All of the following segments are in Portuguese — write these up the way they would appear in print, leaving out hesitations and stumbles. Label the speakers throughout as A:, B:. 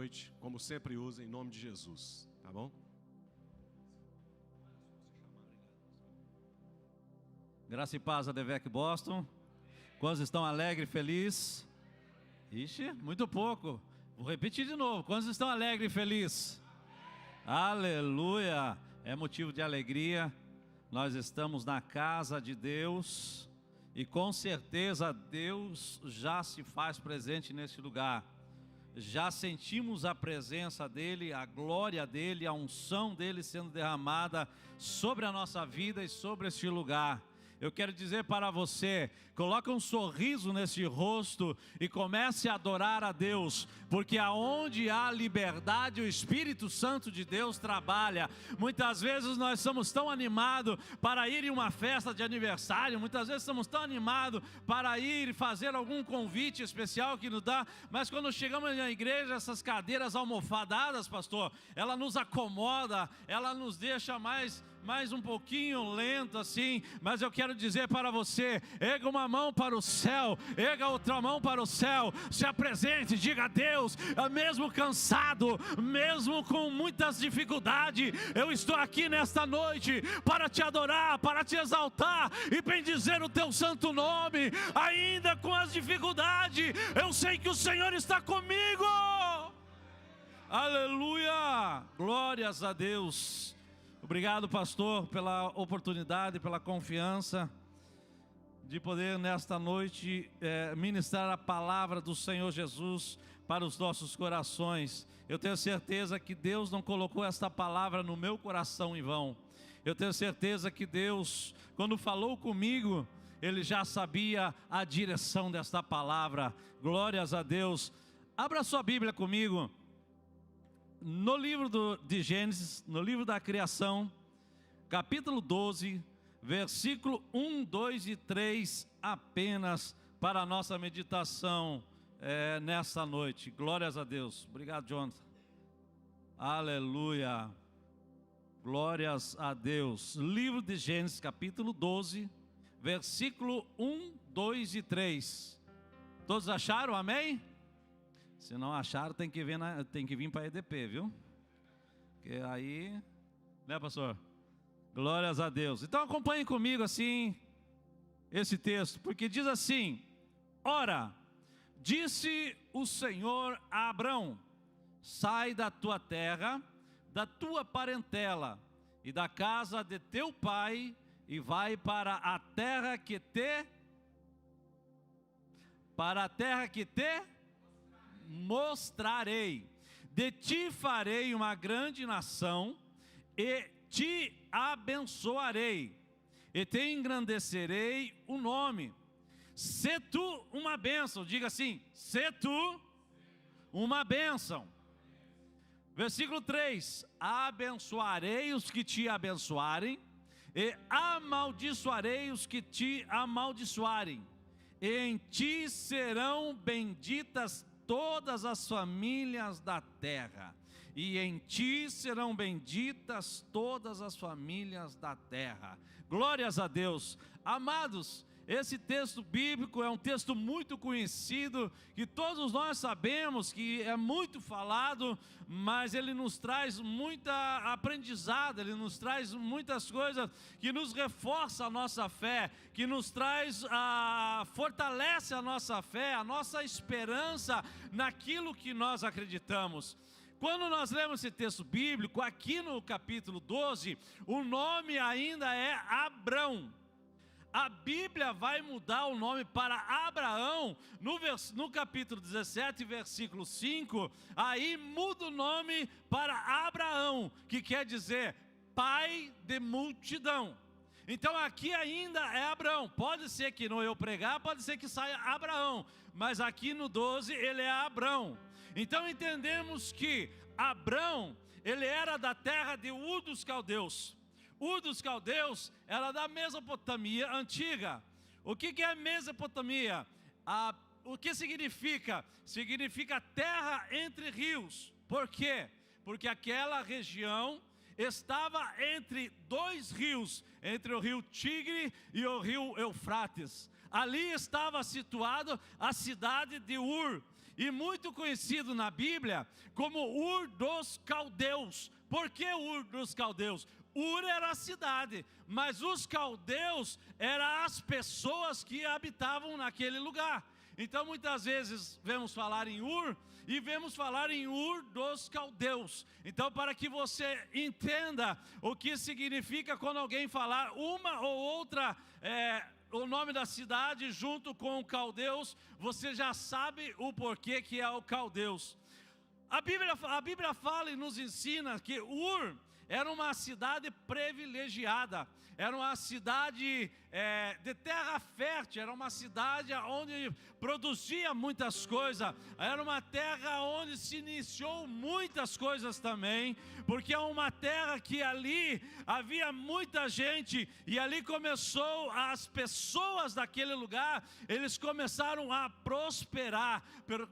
A: noite, como sempre usa, em nome de Jesus, tá bom?
B: Graça e paz a Devec Boston. Quantos estão alegres e felizes? Ixi, muito pouco. Vou repetir de novo. Quantos estão alegres e felizes? Aleluia! É motivo de alegria. Nós estamos na casa de Deus e com certeza Deus já se faz presente nesse lugar. Já sentimos a presença dEle, a glória dEle, a unção dEle sendo derramada sobre a nossa vida e sobre este lugar. Eu quero dizer para você, coloque um sorriso nesse rosto e comece a adorar a Deus, porque aonde há liberdade, o Espírito Santo de Deus trabalha. Muitas vezes nós somos tão animados para ir em uma festa de aniversário, muitas vezes estamos tão animados para ir e fazer algum convite especial que nos dá, mas quando chegamos na igreja, essas cadeiras almofadadas, pastor, ela nos acomoda, ela nos deixa mais um pouquinho lento assim, mas eu quero dizer para você, erga uma mão para o céu, erga outra mão para o céu, se apresente, diga a Deus, mesmo cansado, mesmo com muitas dificuldades, eu estou aqui nesta noite para te adorar, para te exaltar e bendizer o teu santo nome, ainda com as dificuldades, eu sei que o Senhor está comigo, aleluia, glórias a Deus. Obrigado, pastor, pela oportunidade, pela confiança de poder nesta noite ministrar a palavra do Senhor Jesus para os nossos corações. Eu tenho certeza que Deus não colocou esta palavra no meu coração em vão. Eu tenho certeza que Deus, quando falou comigo, Ele já sabia a direção desta palavra. Glórias a Deus. Abra sua Bíblia comigo. No livro de Gênesis, no livro da criação, capítulo 12, versículo 1, 2 e 3, apenas para a nossa meditação nessa noite. Glórias a Deus. Obrigado, Jonathan. Aleluia. Glórias a Deus. Livro de Gênesis, capítulo 12, versículo 1, 2 e 3. Todos acharam? Amém? Se não acharam, tem que vir para a EDP, viu? Porque aí, né, pastor? Glórias a Deus. Então acompanhem comigo assim, esse texto, porque diz assim: ora, disse o Senhor a Abrão, sai da tua terra, da tua parentela e da casa de teu pai e vai para a terra que te mostrarei. De ti farei uma grande nação e te abençoarei e te engrandecerei o nome. Se tu uma bênção, diga assim, se tu uma bênção. Versículo 3: abençoarei os que te abençoarem e amaldiçoarei os que te amaldiçoarem. Em ti serão benditas todas as famílias da terra, e em ti serão benditas todas as famílias da terra. Glórias a Deus. Amados, esse texto bíblico é um texto muito conhecido, que todos nós sabemos que é muito falado, mas ele nos traz muita aprendizado, ele nos traz muitas coisas que nos reforça a nossa fé, que nos traz, fortalece a nossa fé, a nossa esperança naquilo que nós acreditamos. Quando nós lemos esse texto bíblico, aqui no capítulo 12, o nome ainda é Abrão. A Bíblia vai mudar o nome para Abraão no capítulo 17, versículo 5, aí muda o nome para Abraão, que quer dizer pai de multidão. Então aqui ainda é Abraão, pode ser que no eu pregar, pode ser que saia Abraão, mas aqui no 12 ele é Abrão. Então entendemos que Abrão, ele era da terra de Ur dos Caldeus. Ur dos Caldeus era da Mesopotâmia antiga. O que é Mesopotâmia? O que significa? Significa terra entre rios. Por quê? Porque aquela região estava entre dois rios, entre o rio Tigre e o rio Eufrates. Ali estava situado a cidade de Ur. e muito conhecido na Bíblia como Ur dos Caldeus. Por que Ur dos Caldeus? Ur era a cidade, mas os caldeus eram as pessoas que habitavam naquele lugar. Então muitas vezes vemos falar em Ur e vemos falar em Ur dos Caldeus. Então, para que você entenda o que significa quando alguém falar uma ou outra o nome da cidade junto com o caldeus, você já sabe o porquê que é o caldeus. A Bíblia fala e nos ensina que Ur era uma cidade privilegiada, era uma cidade de terra fértil, era uma cidade onde produzia muitas coisas, era uma terra onde se iniciou muitas coisas também, porque é uma terra que ali havia muita gente, e ali começou, as pessoas daquele lugar, eles começaram a prosperar,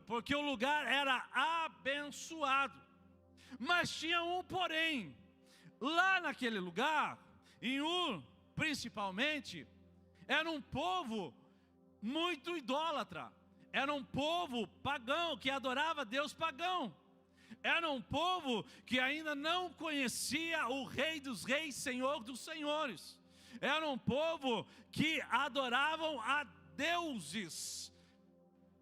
B: porque o lugar era abençoado. Mas tinha um porém. Lá naquele lugar, em Ur principalmente, era um povo muito idólatra, era um povo pagão, que adorava Deus pagão, era um povo que ainda não conhecia o Rei dos Reis, Senhor dos Senhores, era um povo que adoravam a deuses.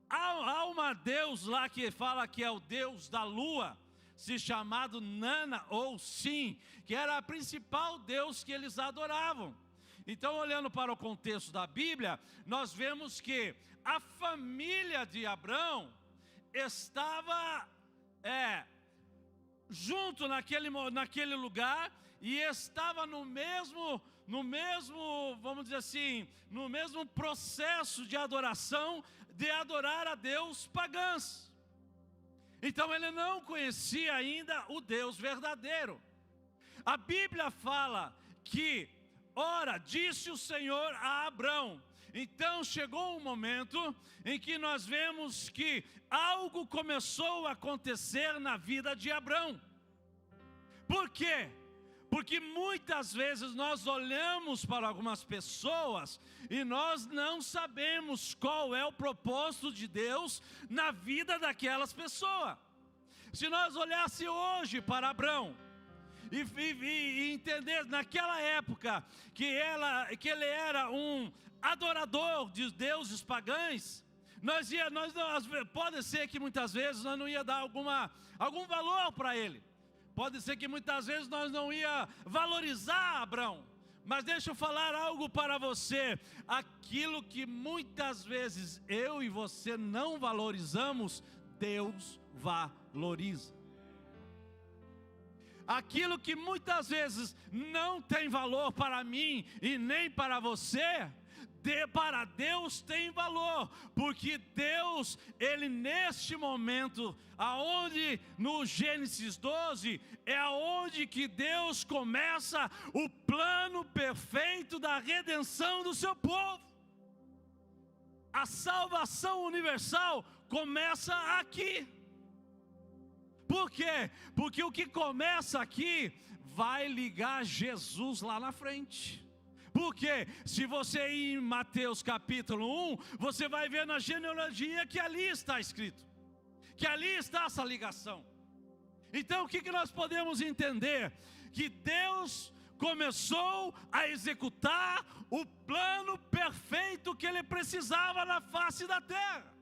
B: Há uma deus lá que fala que é o Deus da lua, se chamado Nana ou Sim, que era a principal deus que eles adoravam. Então, olhando para o contexto da Bíblia, nós vemos que a família de Abrão estava junto naquele lugar, e estava no mesmo, vamos dizer assim, no mesmo processo de adoração, de adorar a Deus pagãos. Então ele não conhecia ainda o Deus verdadeiro. A Bíblia fala que, ora, disse o Senhor a Abrão. Então chegou um momento em que nós vemos que algo começou a acontecer na vida de Abrão. Por quê? Porque muitas vezes nós olhamos para algumas pessoas e nós não sabemos qual é o propósito de Deus na vida daquelas pessoas. Se nós olhássemos hoje para Abrão e entender naquela época que ele era um adorador de deuses pagãos, pode ser que muitas vezes nós não ia dar algum valor para ele. Pode ser que muitas vezes nós não ia valorizar Abrão. Mas deixa eu falar algo para você. Aquilo que muitas vezes eu e você não valorizamos, Deus valoriza. Aquilo que muitas vezes não tem valor para mim e nem para você, para Deus tem valor, porque Deus, Ele neste momento, aonde no Gênesis 12, é aonde que Deus começa o plano perfeito da redenção do seu povo. A salvação universal começa aqui. Por quê? Porque o que começa aqui vai ligar Jesus lá na frente. Porque se você ir em Mateus capítulo 1, você vai ver na genealogia que ali está escrito, que ali está essa ligação. Então o que nós podemos entender? Que Deus começou a executar o plano perfeito que Ele precisava na face da terra.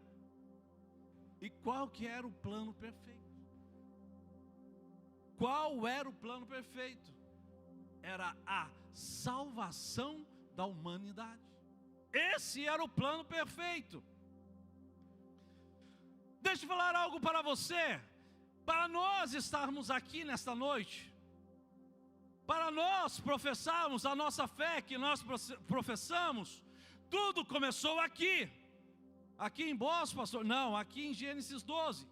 B: E qual que era o plano perfeito? Qual era o plano perfeito? Era a salvação da humanidade. Esse era o plano perfeito. Deixa eu falar algo para você. Para nós estarmos aqui nesta noite, para nós professarmos a nossa fé que nós professamos, tudo começou aqui. Aqui em Boston, pastor? Não, aqui em Gênesis 12.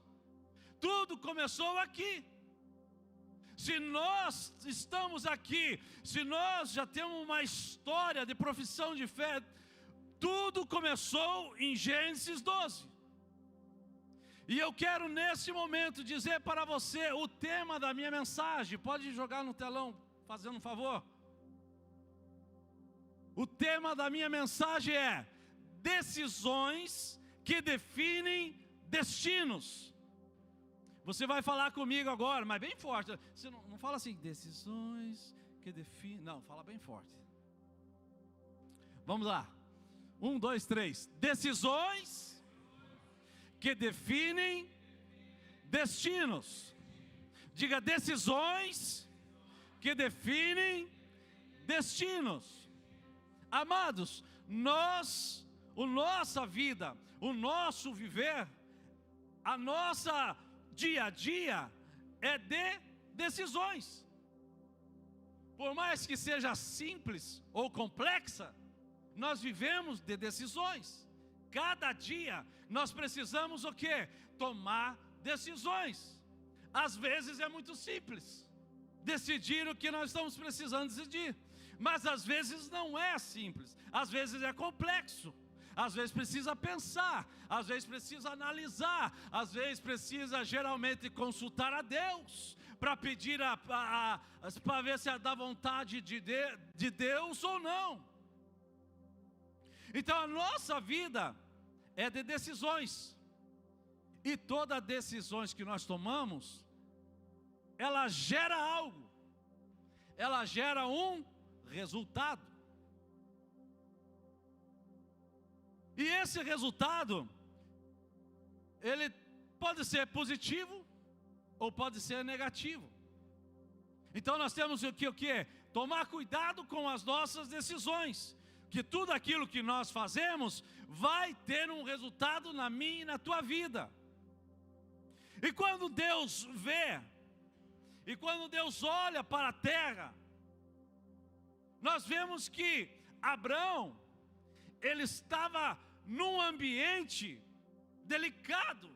B: Tudo começou aqui. Se nós estamos aqui, se nós já temos uma história de profissão de fé, tudo começou em Gênesis 12. E eu quero nesse momento dizer para você o tema da minha mensagem. Pode jogar no telão, fazendo um favor. O tema da minha mensagem é: decisões que definem destinos. Você vai falar comigo agora, mas bem forte. Você não fala assim, decisões que definem. Não, fala bem forte. Vamos lá. 1, 2, 3. Decisões que definem destinos. Diga, decisões que definem destinos. Amados, a nossa vida, o nosso viver, a nossa dia a dia é de decisões. Por mais que seja simples ou complexa, nós vivemos de decisões. Cada dia nós precisamos o quê? Tomar decisões. Às vezes é muito simples decidir o que nós estamos precisando decidir, mas às vezes não é simples, às vezes é complexo, às vezes precisa pensar, às vezes precisa analisar, às vezes precisa geralmente consultar a Deus para pedir para ver se é da vontade de Deus ou não. Então a nossa vida é de decisões, e todas as decisões que nós tomamos, ela gera algo, ela gera um resultado. E esse resultado, ele pode ser positivo ou pode ser negativo. Então nós temos o que? Tomar cuidado com as nossas decisões, que tudo aquilo que nós fazemos vai ter um resultado na minha e na tua vida. E quando Deus vê, e quando Deus olha para a terra, nós vemos que Abrão, ele estava num ambiente delicado,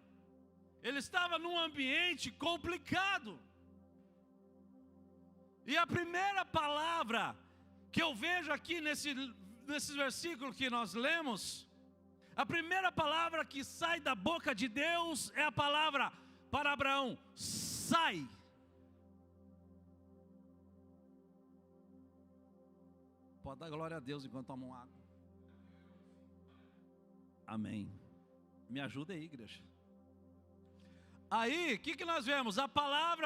B: ele estava num ambiente complicado. E a primeira palavra que eu vejo aqui nesses versículos que nós lemos, a primeira palavra que sai da boca de Deus é a palavra para Abraão: sai. Pode dar glória a Deus enquanto tomam água. Amém. Me ajuda aí, igreja. Aí, o que nós vemos? A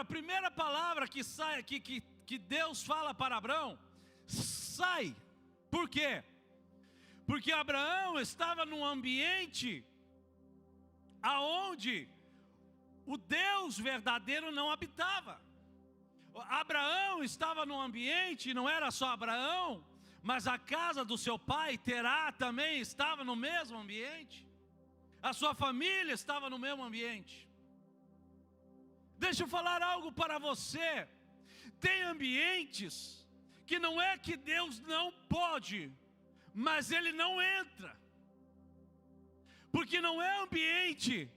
B: primeira palavra que sai, que Deus fala para Abraão: sai. Por quê? Porque Abraão estava num ambiente aonde o Deus verdadeiro não habitava. Abraão estava num ambiente, não era só Abraão, mas a casa do seu pai, Terá, também estava no mesmo ambiente. A sua família estava no mesmo ambiente. Deixa eu falar algo para você. Tem ambientes que não é que Deus não pode, mas Ele não entra. Porque não é ambiente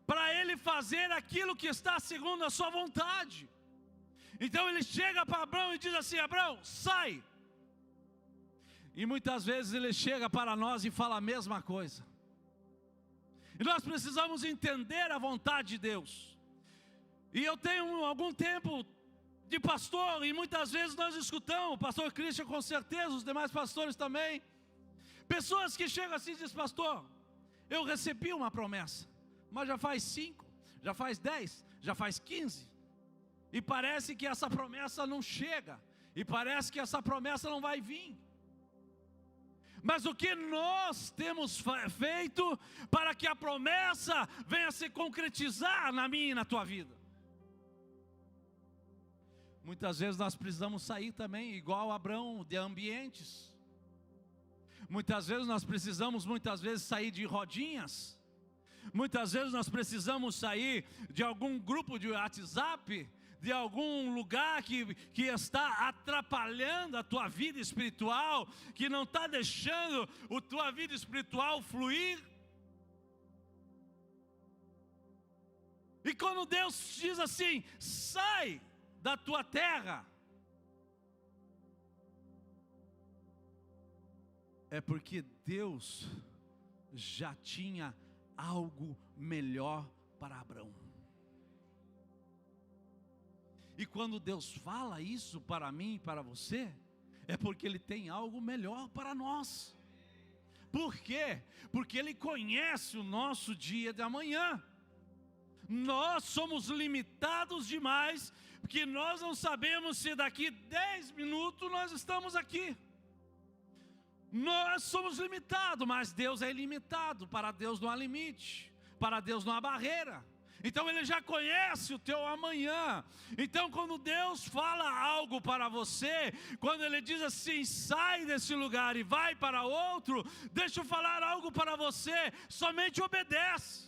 B: para Ele fazer aquilo que está segundo a sua vontade. Então Ele chega para Abraão e diz assim: Abraão, sai. E muitas vezes Ele chega para nós e fala a mesma coisa. E nós precisamos entender a vontade de Deus. E eu tenho algum tempo de pastor, e muitas vezes nós escutamos, o pastor Christian com certeza, os demais pastores também, pessoas que chegam assim e dizem: pastor, eu recebi uma promessa, mas já faz 5, já faz 10, já faz 15, e parece que essa promessa não chega, e parece que essa promessa não vai vir. Mas o que nós temos feito para que a promessa venha se concretizar na minha e na tua vida? Muitas vezes nós precisamos sair também, igual Abraão, de ambientes. Muitas vezes nós precisamos, sair de rodinhas. Muitas vezes nós precisamos sair de algum grupo de WhatsApp, de algum lugar que está atrapalhando a tua vida espiritual, que não está deixando a tua vida espiritual fluir. E quando Deus diz assim: sai da tua terra, é porque Deus já tinha algo melhor para Abraão. E quando Deus fala isso para mim e para você, é porque Ele tem algo melhor para nós. Por quê? Porque Ele conhece o nosso dia de amanhã. Nós somos limitados demais, porque nós não sabemos se daqui 10 minutos nós estamos aqui. Nós somos limitados, mas Deus é ilimitado. Para Deus não há limite, para Deus não há barreira. Então Ele já conhece o teu amanhã. Então quando Deus fala algo para você, quando Ele diz assim, sai desse lugar e vai para outro, deixa eu falar algo para você, somente obedece.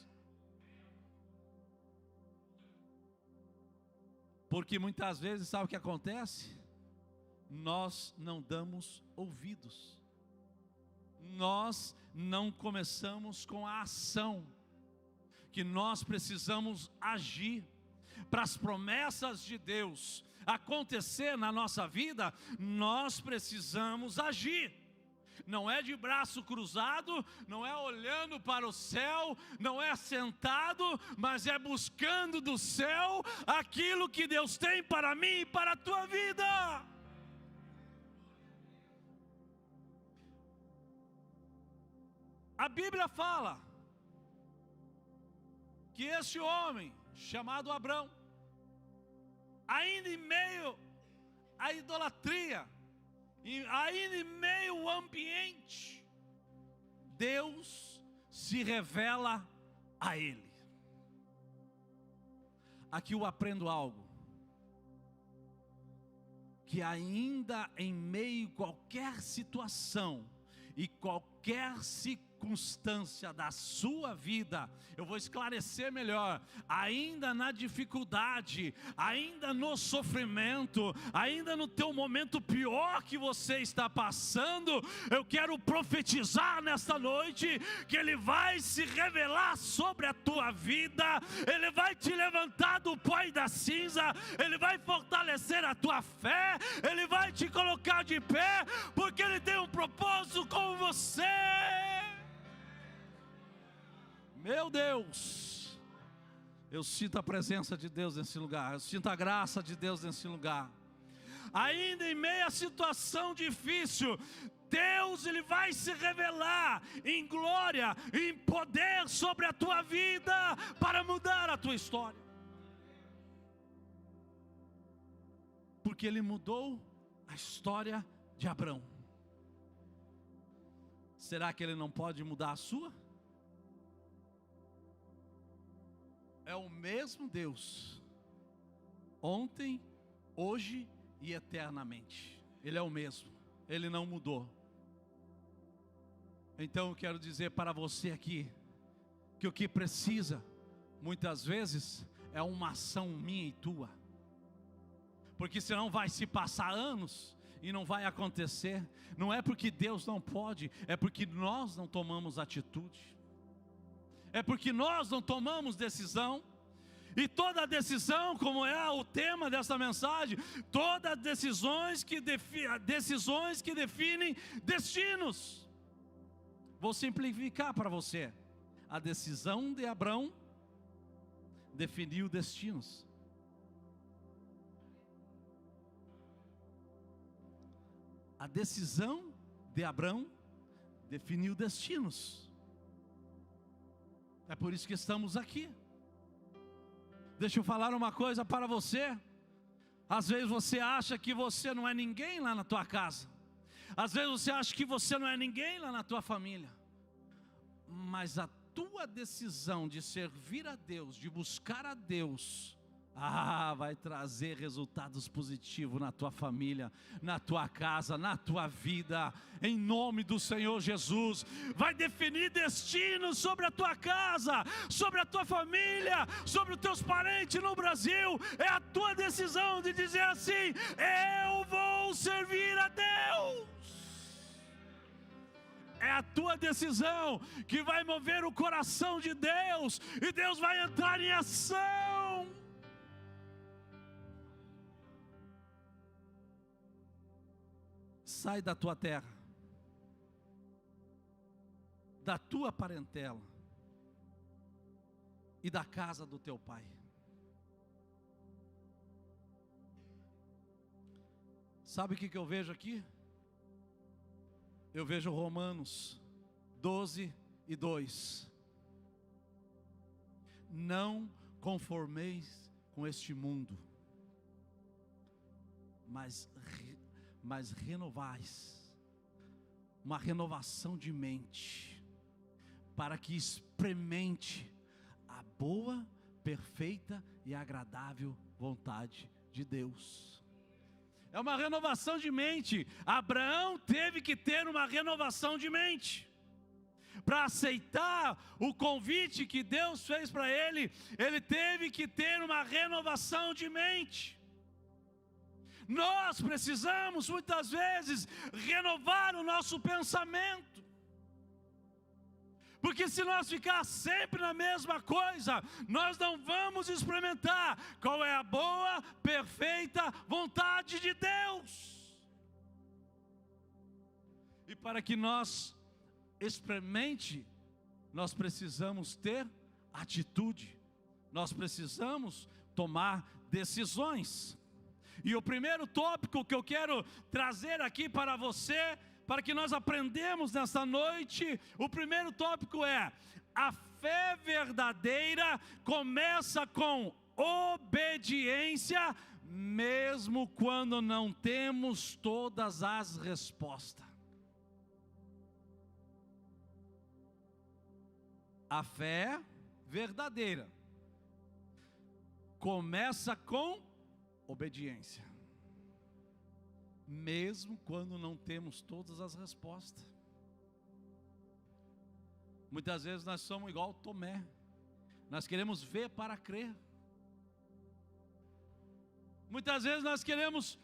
B: Porque muitas vezes, sabe o que acontece? Nós não damos ouvidos. Nós não começamos com a ação que nós precisamos agir. Para as promessas de Deus acontecer na nossa vida, nós precisamos agir. Não é de braço cruzado, não é olhando para o céu, não é sentado, mas é buscando do céu aquilo que Deus tem para mim e para a tua vida. A Bíblia fala que este homem, chamado Abrão, ainda em meio à idolatria, ainda em meio ao ambiente, Deus se revela a ele. Aqui eu aprendo algo, que ainda em meio a qualquer situação e qualquer circunstância da sua vida, eu vou esclarecer melhor, ainda na dificuldade, ainda no sofrimento, ainda no teu momento pior que você está passando, eu quero profetizar nesta noite, que Ele vai se revelar sobre a tua vida, Ele vai te levantar do pó e da cinza, Ele vai fortalecer a tua fé, Ele vai te colocar de pé, porque Ele tem um propósito com você. Meu Deus, eu sinto a presença de Deus nesse lugar, eu sinto a graça de Deus nesse lugar. Ainda em meio a situação difícil, Deus Ele vai se revelar em glória, em poder sobre a tua vida, para mudar a tua história. Porque Ele mudou a história de Abrão. Será que Ele não pode mudar a sua? É o mesmo Deus, ontem, hoje e eternamente. Ele é o mesmo, Ele não mudou. Então eu quero dizer para você aqui, que o que precisa, muitas vezes, é uma ação minha e tua. Porque senão vai se passar anos e não vai acontecer. Não é porque Deus não pode, é porque nós não tomamos atitude. É porque nós não tomamos decisão. E toda decisão, como é o tema dessa mensagem, todas decisões que definem destinos. Vou simplificar para você. A decisão de Abrão definiu destinos. A decisão de Abrão definiu destinos. É por isso que estamos aqui. Deixa eu falar uma coisa para você. Às vezes você acha que você não é ninguém lá na tua casa. Às vezes você acha que você não é ninguém lá na tua família. Mas a tua decisão de servir a Deus, de buscar a Deus, vai trazer resultados positivos na tua família, na tua casa, na tua vida, em nome do Senhor Jesus. Vai definir destinos sobre a tua casa, sobre a tua família, sobre os teus parentes no Brasil. É a tua decisão de dizer assim: eu vou servir a Deus. É a tua decisão que vai mover o coração de Deus, e Deus vai entrar em ação. Sai da tua terra, da tua parentela e da casa do teu pai. Sabe o que eu vejo aqui? Eu vejo Romanos 12:2. Não conformeis com este mundo, mas renovais, uma renovação de mente, para que experimente a boa, perfeita e agradável vontade de Deus. É uma renovação de mente. Abraão teve que ter uma renovação de mente para aceitar o convite que Deus fez para ele. Ele teve que ter uma renovação de mente. Nós precisamos muitas vezes renovar o nosso pensamento, porque se nós ficar sempre na mesma coisa, nós não vamos experimentar qual é a boa, perfeita vontade de Deus. E para que nós experimente, nós precisamos ter atitude, nós precisamos tomar decisões. E o primeiro tópico que eu quero trazer aqui para você, para que nós aprendamos nessa noite, o primeiro tópico é: a fé verdadeira começa com obediência, mesmo quando não temos todas as respostas. A fé verdadeira começa com obediência, mesmo quando não temos todas as respostas. Muitas vezes nós somos igual Tomé, nós queremos ver para crer. Muitas vezes nós queremos,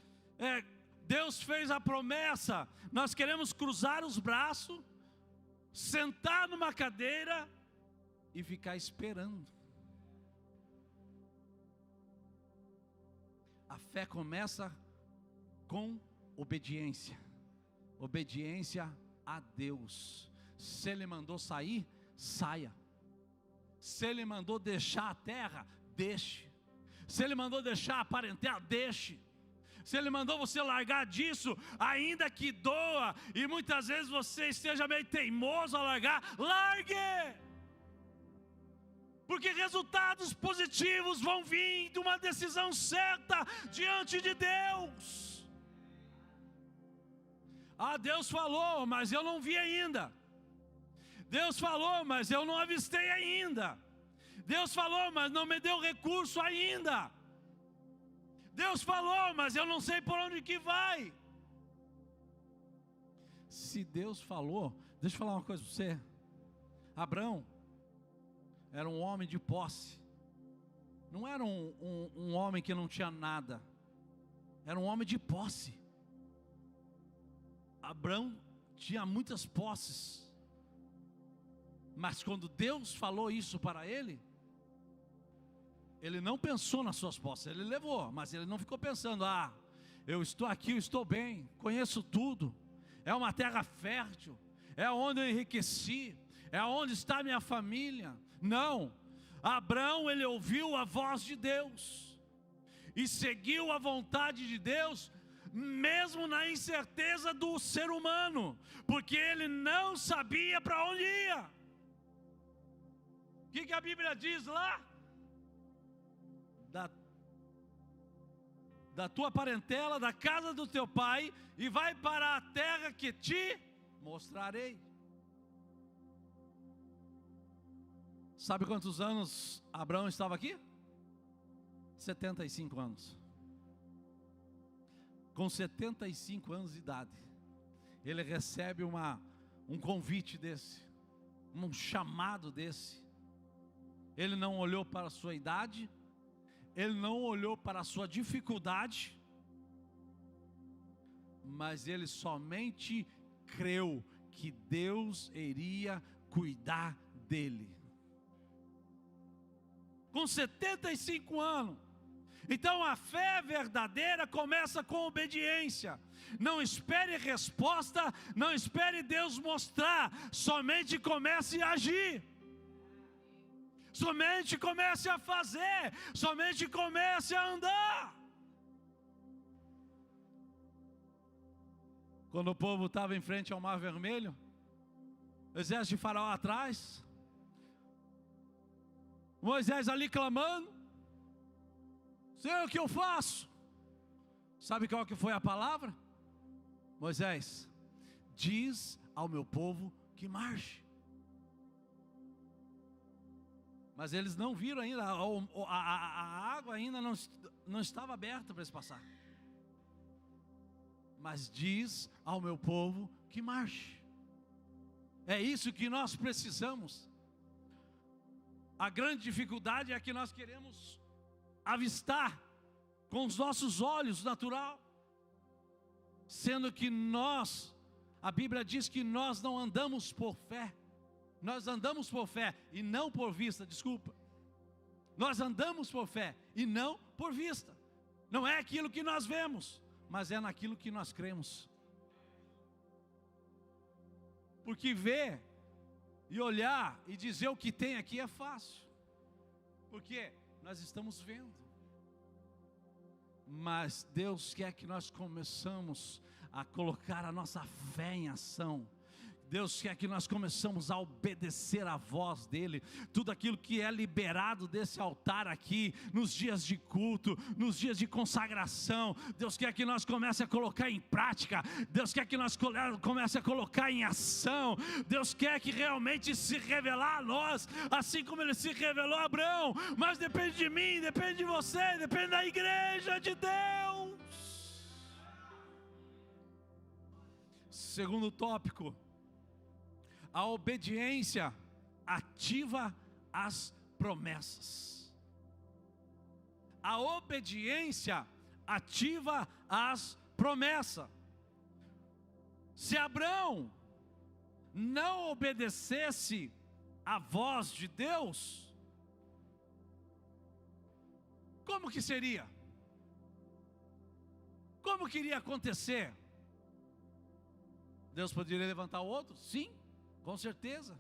B: Deus fez a promessa, nós queremos cruzar os braços, sentar numa cadeira e ficar esperando. A fé começa com obediência, obediência a Deus. Se Ele mandou sair, saia. Se Ele mandou deixar a terra, deixe. Se Ele mandou deixar a parentela, deixe. Se Ele mandou você largar disso, ainda que doa, e muitas vezes você esteja meio teimoso a largar, largue! Porque resultados positivos vão vir de uma decisão certa diante de Deus. Ah, Deus falou, mas eu não vi ainda. Deus falou, mas eu não avistei ainda. Deus falou, mas não me deu recurso ainda. Deus falou, mas eu não sei por onde que vai. Se Deus falou, deixa eu falar uma coisa para você. Abraão era um homem de posse, não era um homem que não tinha nada, era um homem de posse. Abraão tinha muitas posses, mas quando Deus falou isso para ele, ele não pensou nas suas posses, ele levou, mas ele não ficou pensando: ah, eu estou aqui, eu estou bem, conheço tudo, é uma terra fértil, é onde eu enriqueci, é onde está minha família. Não, Abraão, ele ouviu a voz de Deus e seguiu a vontade de Deus, mesmo na incerteza do ser humano, porque ele não sabia para onde ia. O que a Bíblia diz lá? Da tua parentela, da casa do teu pai, e vai para a terra que te mostrarei. Sabe quantos anos Abraão estava aqui? 75 anos. Com 75 anos de idade, ele recebe um convite desse, um chamado desse. Ele não olhou para a sua idade, ele não olhou para a sua dificuldade, mas ele somente creu que Deus iria cuidar dele. Com 75 anos. Então a fé verdadeira começa com obediência. Não espere resposta, não espere Deus mostrar, somente comece a agir. Somente comece a fazer, somente comece a andar. Quando o povo estava em frente ao Mar Vermelho, o exército de Faraó atrás, Moisés ali clamando: Senhor, o que eu faço? Sabe qual que foi a palavra? Moisés, diz ao meu povo que marche. Mas eles não viram ainda, a água ainda não estava aberta para eles passar. Mas diz ao meu povo que marche. É isso que nós precisamos. A grande dificuldade é que nós queremos avistar com os nossos olhos natural, sendo que a Bíblia diz que nós não andamos por fé. Nós andamos por fé e não por vista, desculpa. Nós andamos por fé e não por vista. Não é aquilo que nós vemos, mas é naquilo que nós cremos. Porque ver e olhar e dizer o que tem aqui é fácil, porque nós estamos vendo. Mas Deus quer que nós começamos a colocar a nossa fé em ação. Deus quer que nós começamos a obedecer a voz dEle. Tudo aquilo que é liberado desse altar aqui, nos dias de culto, nos dias de consagração, Deus quer que nós comece a colocar em prática. Deus quer que nós comece a colocar em ação. Deus quer que realmente se revelar a nós, assim como Ele se revelou a Abraão. Mas depende de mim, depende de você, depende da igreja de Deus. Segundo tópico: a obediência ativa as promessas. A obediência ativa as promessas. Se Abraão não obedecesse a voz de Deus, como que seria? Como que iria acontecer? Deus poderia levantar outro? Sim, com certeza.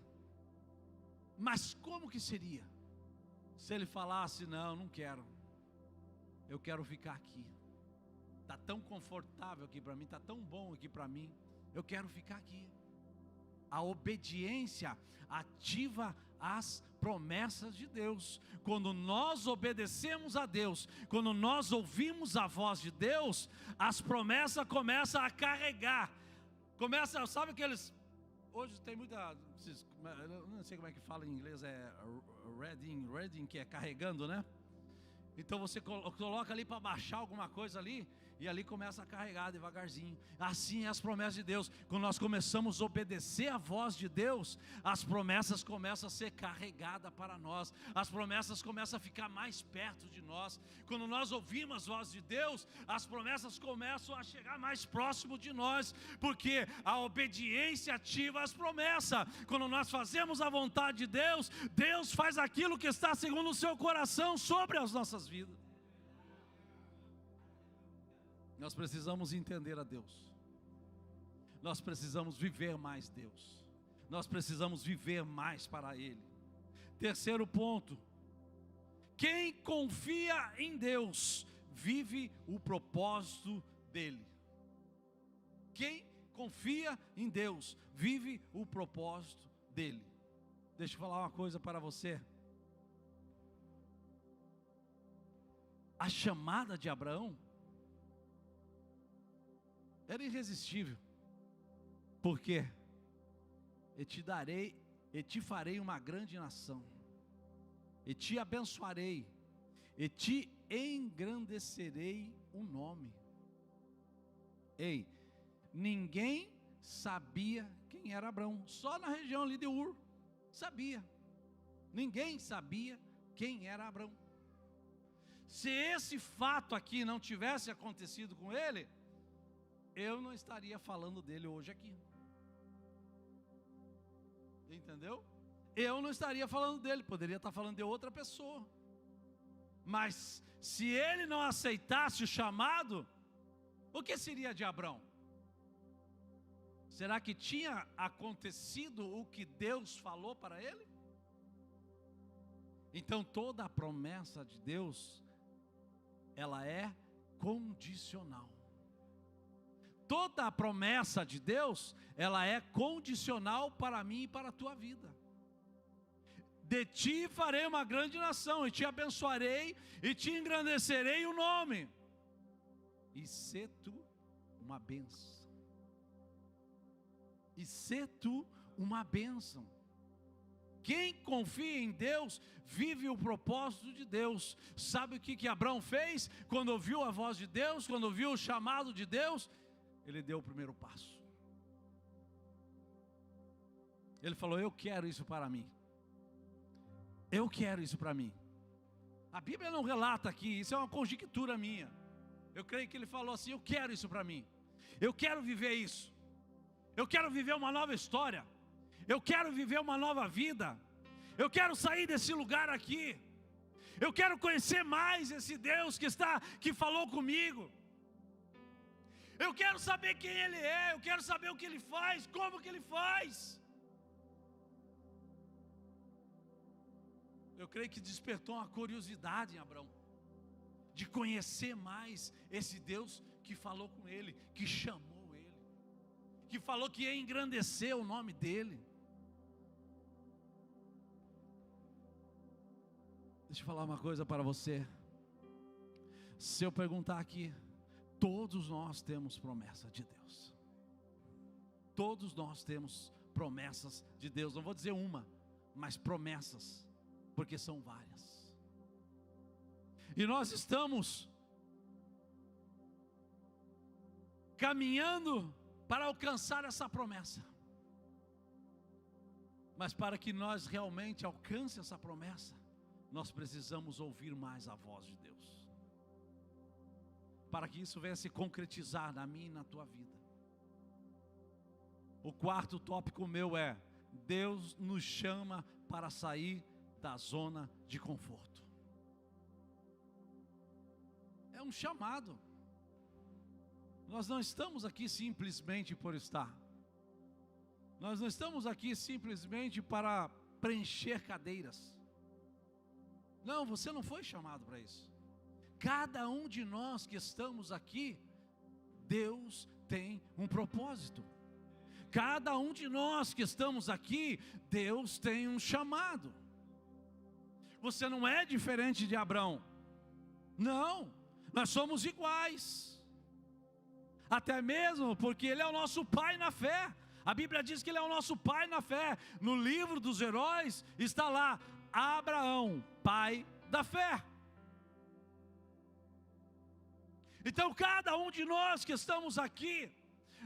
B: Mas como que seria se ele falasse: não quero, eu quero ficar aqui, está tão confortável aqui para mim, está tão bom aqui para mim, eu quero ficar aqui. A obediência ativa as promessas de Deus. Quando nós obedecemos a Deus, quando nós ouvimos a voz de Deus, as promessas começam a carregar. Sabe aqueles... Hoje tem muita... Eu não sei como é que fala em inglês, é reading, que é carregando, né? Então você coloca ali para baixar alguma coisa ali, e ali começa a carregar devagarzinho. Assim é as promessas de Deus. Quando nós começamos a obedecer a voz de Deus, as promessas começam a ser carregadas para nós. As promessas começam a ficar mais perto de nós. Quando nós ouvimos a voz de Deus, as promessas começam a chegar mais próximo de nós, porque a obediência ativa as promessas. Quando nós fazemos a vontade de Deus, Deus faz aquilo que está segundo o seu coração sobre as nossas vidas. Nós precisamos entender a Deus. Nós precisamos viver mais Deus. Nós precisamos viver mais para Ele. Terceiro ponto: quem confia em Deus vive o propósito dEle. Quem confia em Deus vive o propósito dEle. Deixa eu falar uma coisa para você. A chamada de Abraão era irresistível. Por quê? E te farei uma grande nação, e te abençoarei, e te engrandecerei o nome. Ei, ninguém sabia quem era Abraão, só na região ali de Ur sabia. Ninguém sabia quem era Abraão. Se esse fato aqui não tivesse acontecido com ele, eu não estaria falando dele hoje aqui. Entendeu? Eu não estaria falando dele, poderia estar falando de outra pessoa. Mas se ele não aceitasse o chamado, o que seria de Abraão? Será que tinha acontecido o que Deus falou para ele? Então toda a promessa de Deus, ela é condicional. toda a promessa de Deus, ela é condicional para mim e para a tua vida. De ti farei uma grande nação, e te abençoarei, e te engrandecerei o nome, e sê tu uma bênção. E sê tu uma bênção. Quem confia em Deus, vive o propósito de Deus. Sabe o que Abraão fez? Quando ouviu a voz de Deus, quando ouviu o chamado de Deus, ele deu o primeiro passo. Ele falou: eu quero isso para mim. Eu quero isso para mim. A Bíblia não relata aqui, isso é uma conjectura minha. Eu creio que ele falou assim: eu quero isso para mim. Eu quero viver isso. Eu quero viver uma nova história. Eu quero viver uma nova vida. Eu quero sair desse lugar aqui. Eu quero conhecer mais esse Deus que falou comigo. Eu quero saber quem Ele é. Eu quero saber o que Ele faz, como que Ele faz. Eu creio que despertou uma curiosidade em Abraão, de conhecer mais esse Deus que falou com ele, que chamou ele, que falou que ia engrandecer o nome dele. Deixa eu falar uma coisa para você. Se eu perguntar aqui, todos nós temos promessa de Deus. Todos nós temos promessas de Deus. Não vou dizer uma, mas promessas, porque são várias. E nós estamos caminhando para alcançar essa promessa. Mas para que nós realmente alcance essa promessa, nós precisamos ouvir mais a voz de Deus, para que isso venha se concretizar na minha e na tua vida. O quarto tópico meu é: Deus nos chama para sair da zona de conforto. É um chamado. Nós não estamos aqui simplesmente por estar. Nós não estamos aqui simplesmente para preencher cadeiras. Não, você não foi chamado para isso. Cada um de nós que estamos aqui, Deus tem um propósito. Cada um de nós que estamos aqui, Deus tem um chamado. Você não é diferente de Abraão. Não, nós somos iguais. Até mesmo porque ele é o nosso pai na fé. A Bíblia diz que ele é o nosso pai na fé. No livro dos heróis está lá: Abraão, pai da fé. Então cada um de nós que estamos aqui,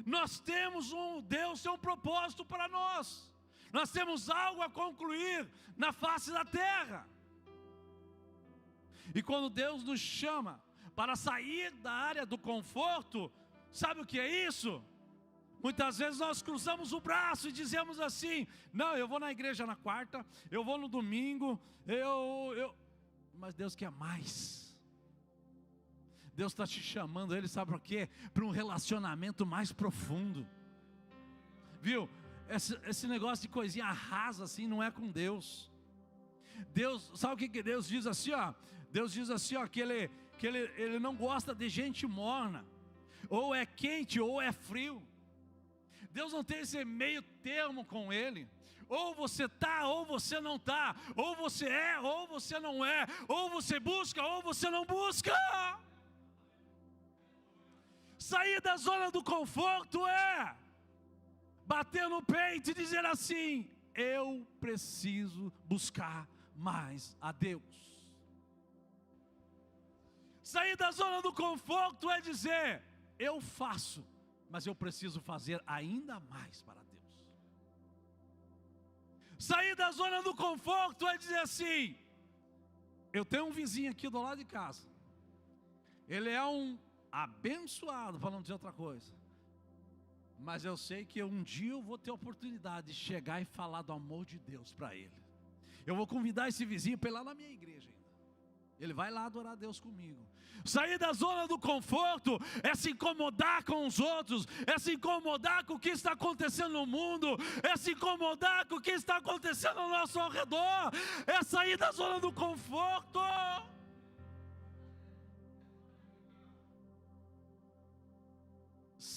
B: nós temos Deus tem um propósito para nós. Nós temos algo a concluir na face da terra. E quando Deus nos chama para sair da área do conforto, sabe o que é isso? Muitas vezes nós cruzamos o braço e dizemos assim: não, eu vou na igreja na quarta, eu vou no domingo, mas Deus quer mais. Deus está te chamando, Ele sabe por quê? Para um relacionamento mais profundo. Viu? Esse negócio de coisinha rasa assim não é com Deus. Deus, sabe o que Deus diz assim, ó? Deus diz assim, ó, que ele não gosta de gente morna. Ou é quente ou é frio. Deus não tem esse meio termo com Ele. Ou você está ou você não está. Ou você é ou você não é. Ou você busca ou você não busca. Sair da zona do conforto é bater no peito e dizer assim: eu preciso buscar mais a Deus. Sair da zona do conforto é dizer: eu faço, mas eu preciso fazer ainda mais para Deus. Sair da zona do conforto é dizer assim: eu tenho um vizinho aqui do lado de casa, ele é um abençoado, para não dizer outra coisa, mas eu sei que um dia eu vou ter a oportunidade de chegar e falar do amor de Deus para ele. Eu vou convidar esse vizinho para ir lá na minha igreja ainda. Ele vai lá adorar a Deus comigo. Sair da zona do conforto é se incomodar com os outros, é se incomodar com o que está acontecendo no mundo, é se incomodar com o que está acontecendo ao nosso redor, é sair da zona do conforto.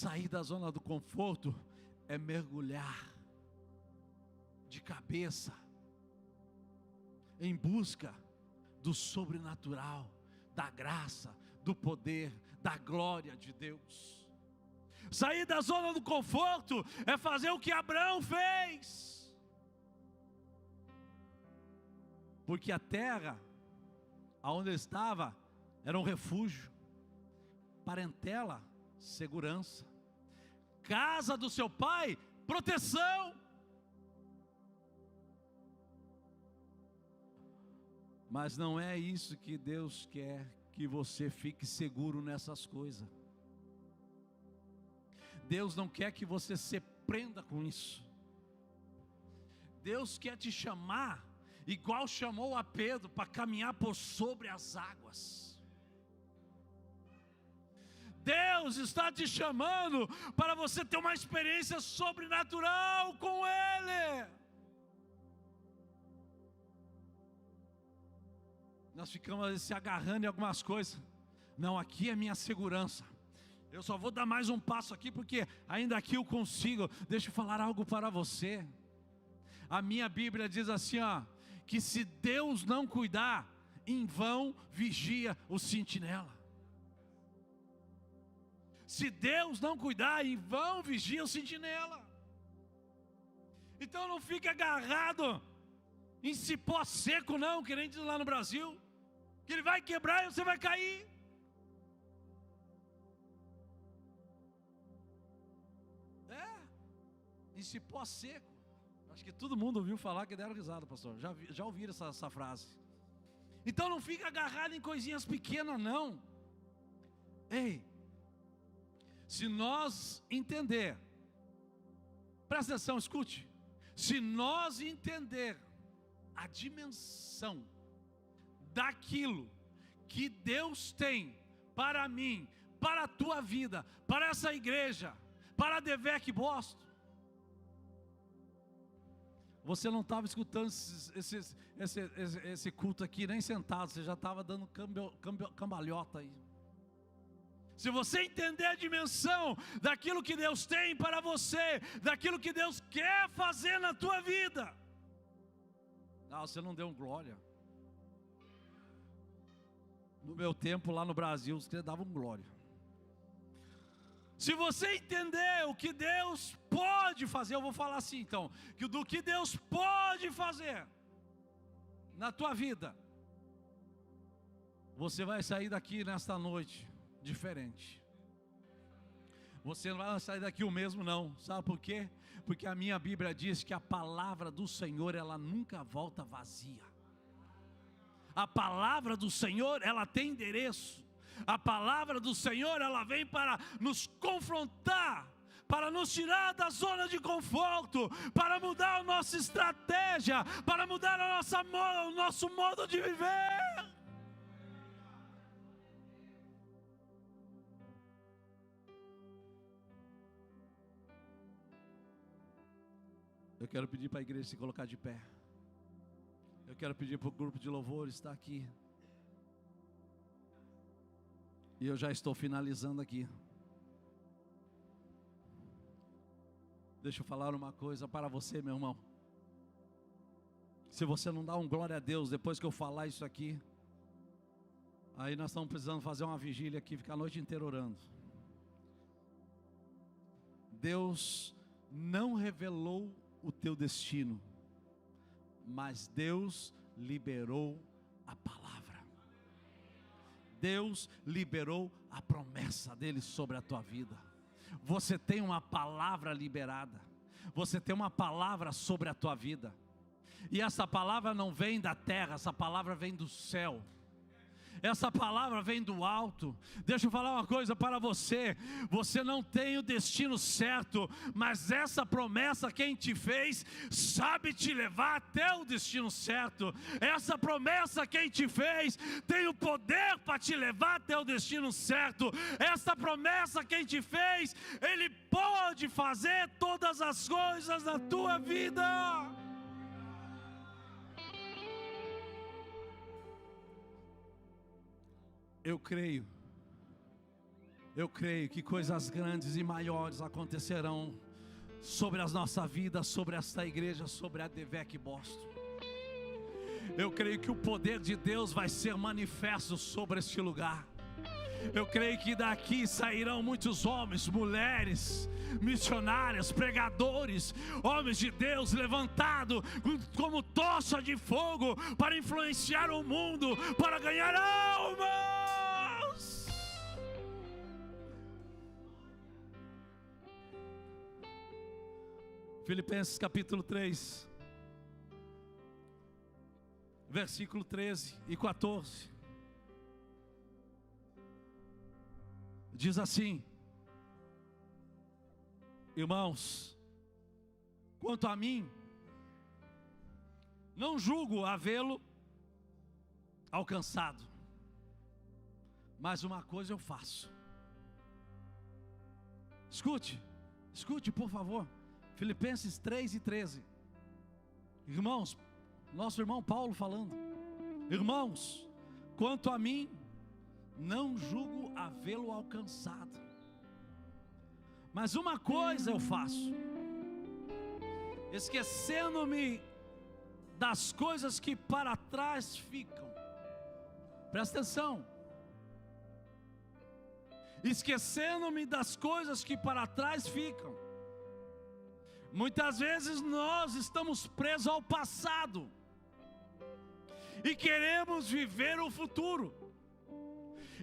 B: Sair da zona do conforto é mergulhar de cabeça em busca do sobrenatural, da graça, do poder, da glória de Deus. Sair da zona do conforto é fazer o que Abraão fez, porque a terra aonde ele estava era um refúgio, parentela, segurança, casa do seu pai, proteção. Mas não é isso que Deus quer, que você fique seguro nessas coisas. Deus não quer que você se prenda com isso. Deus quer te chamar, igual chamou a Pedro, para caminhar por sobre as águas. Deus está te chamando para você ter uma experiência sobrenatural com Ele. Nós ficamos se agarrando em algumas coisas. Não, aqui é minha segurança. Eu só vou dar mais um passo aqui, porque ainda aqui eu consigo. Deixa eu falar algo para você. A minha Bíblia diz assim, ó, que se Deus não cuidar, em vão vigia o sentinela. Se Deus não cuidar, em vão vigia o sentinela. Então não fique agarrado em cipó seco não, que nem diz lá no Brasil, que ele vai quebrar e você vai cair. Em cipó seco. Acho que todo mundo ouviu falar, que deram risada, pastor. Já ouviram essa frase. Então não fica agarrado em coisinhas pequenas não. Ei, se nós entender, presta atenção, escute. Se nós entender a dimensão daquilo que Deus tem para mim, para a tua vida, para essa igreja, para a Devec Boston, você não estava escutando esse culto aqui nem sentado, você já estava dando cambalhota aí. Se você entender a dimensão daquilo que Deus tem para você, daquilo que Deus quer fazer na tua vida, você não deu glória. No meu tempo lá no Brasil, os que davam glória. Se você entender o que Deus pode fazer, eu vou falar assim então, que do que Deus pode fazer na tua vida, você vai sair daqui nesta noite diferente. Você não vai sair daqui o mesmo não, sabe por quê? Porque a minha Bíblia diz que a palavra do Senhor, ela nunca volta vazia. A palavra do Senhor, ela tem endereço. A palavra do Senhor, ela vem para nos confrontar, para nos tirar da zona de conforto, para mudar a nossa estratégia, para mudar o nosso modo de viver. Eu quero pedir para a igreja se colocar de pé. Eu quero pedir para o grupo de louvor estar aqui. E eu já estou finalizando aqui. Deixa eu falar uma coisa para você, meu irmão. Se você não dá um glória a Deus depois que eu falar isso aqui, aí nós estamos precisando fazer uma vigília aqui, ficar a noite inteira orando. Deus não revelou o teu destino, mas Deus liberou a palavra. Deus liberou a promessa dele sobre a tua vida. Você tem uma palavra liberada. Você tem uma palavra sobre a tua vida. E essa palavra não vem da terra, essa palavra vem do céu. Essa palavra vem do alto. Deixa eu falar uma coisa para você. Você não tem o destino certo, mas essa promessa quem te fez sabe te levar até o destino certo. Essa promessa quem te fez tem o poder para te levar até o destino certo. Essa promessa quem te fez, Ele pode fazer todas as coisas na tua vida. Eu creio Eu creio que coisas grandes e maiores acontecerão sobre a nossa vida, sobre esta igreja, sobre a DVEC Boston. Eu creio que o poder de Deus vai ser manifesto sobre este lugar. Eu creio que daqui sairão muitos homens, mulheres, missionários, pregadores, homens de Deus levantados como tocha de fogo para influenciar o mundo, para ganhar almas. Filipenses capítulo 3, versículo 13 e 14. Diz assim: irmãos, quanto a mim, não julgo havê-lo alcançado, mas uma coisa eu faço. Escute por favor, Filipenses 3 e 13. Irmãos, nosso irmão Paulo falando: irmãos, quanto a mim, não julgo havê-lo alcançado, mas uma coisa eu faço, esquecendo-me das coisas que para trás ficam. Presta atenção. Esquecendo-me das coisas que para trás ficam. Muitas vezes nós estamos presos ao passado e queremos viver o futuro,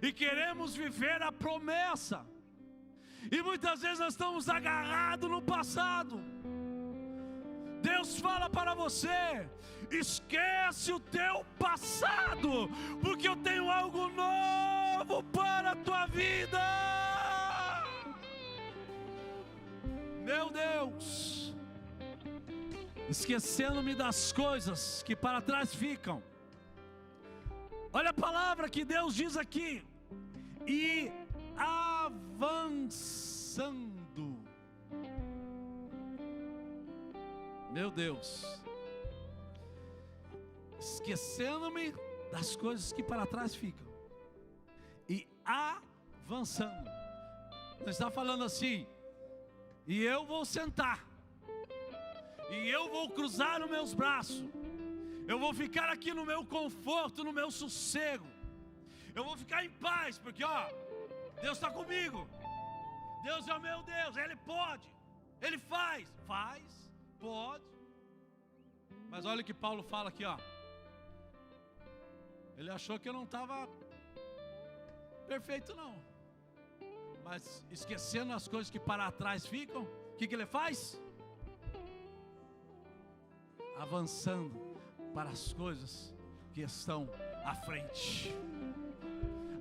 B: e queremos viver a promessa, e muitas vezes nós estamos agarrados no passado. Deus fala para você: esquece o teu passado, porque eu tenho algo novo para a tua vida. Meu Deus, esquecendo-me das coisas que para trás ficam. Olha a palavra que Deus diz aqui: e avançando. Meu Deus, esquecendo-me das coisas que para trás ficam e avançando. Ele está falando assim: e eu vou sentar, e eu vou cruzar os meus braços, eu vou ficar aqui no meu conforto, no meu sossego, eu vou ficar em paz, porque Deus está comigo. Deus é o meu Deus, Ele pode, Ele faz, pode. Mas olha o que Paulo fala aqui, ele achou que eu não estava perfeito não, mas esquecendo as coisas que para trás ficam, o que ele faz? Avançando para as coisas que estão à frente.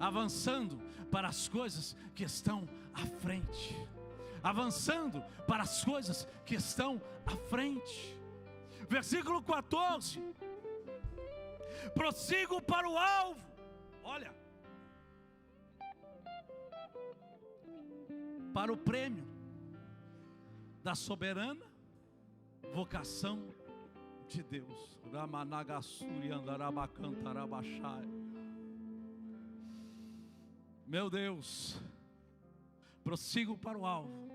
B: Avançando para as coisas que estão à frente. Avançando para as coisas que estão à frente. Versículo 14. Prossigo para o alvo. Olha, para o prêmio da soberana vocação de Deus. Meu Deus, prossigo para o alvo,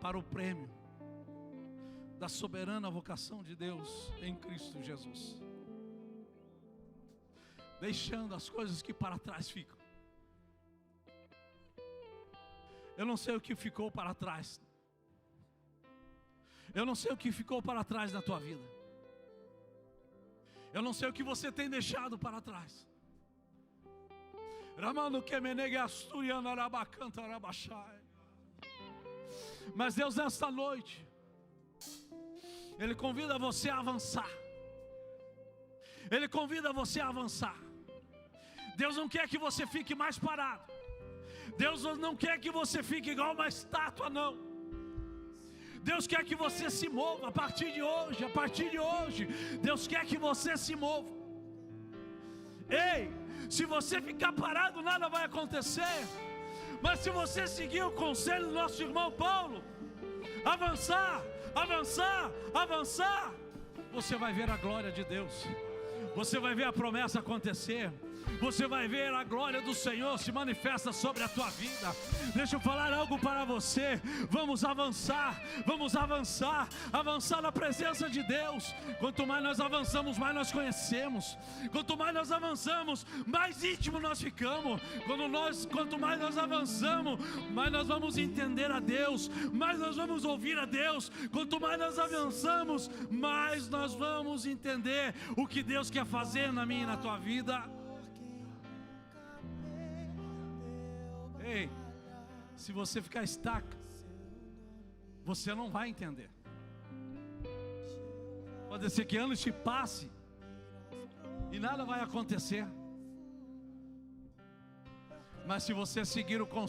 B: para o prêmio da soberana vocação de Deus em Cristo Jesus, deixando as coisas que para trás ficam. Eu não sei o que ficou para trás. Eu não sei o que ficou para trás na tua vida. Eu não sei o que você tem deixado para trás. Mas Deus, nesta noite, Ele convida você a avançar. Ele convida você a avançar. Deus não quer que você fique mais parado. Deus não quer que você fique igual uma estátua, não. Deus quer que você se mova a partir de hoje, Deus quer que você se mova. Ei, se você ficar parado, nada vai acontecer. Mas se você seguir o conselho do nosso irmão Paulo, avançar, você vai ver a glória de Deus. Você vai ver a promessa acontecer. você vai ver a glória do Senhor se manifesta sobre a tua vida. Deixa eu falar algo para você. Vamos avançar, avançar na presença de Deus. Quanto mais nós avançamos, mais nós conhecemos. Quanto mais nós avançamos, mais íntimo nós ficamos. Quanto mais nós avançamos, mais nós vamos entender a Deus, mais nós vamos ouvir a Deus. Quanto mais nós avançamos, mais nós vamos entender o que Deus quer fazer na minha e na tua vida. Ei, se você ficar estaca, você não vai entender. Pode ser que anos te passe e nada vai acontecer. Mas se você seguir o conselho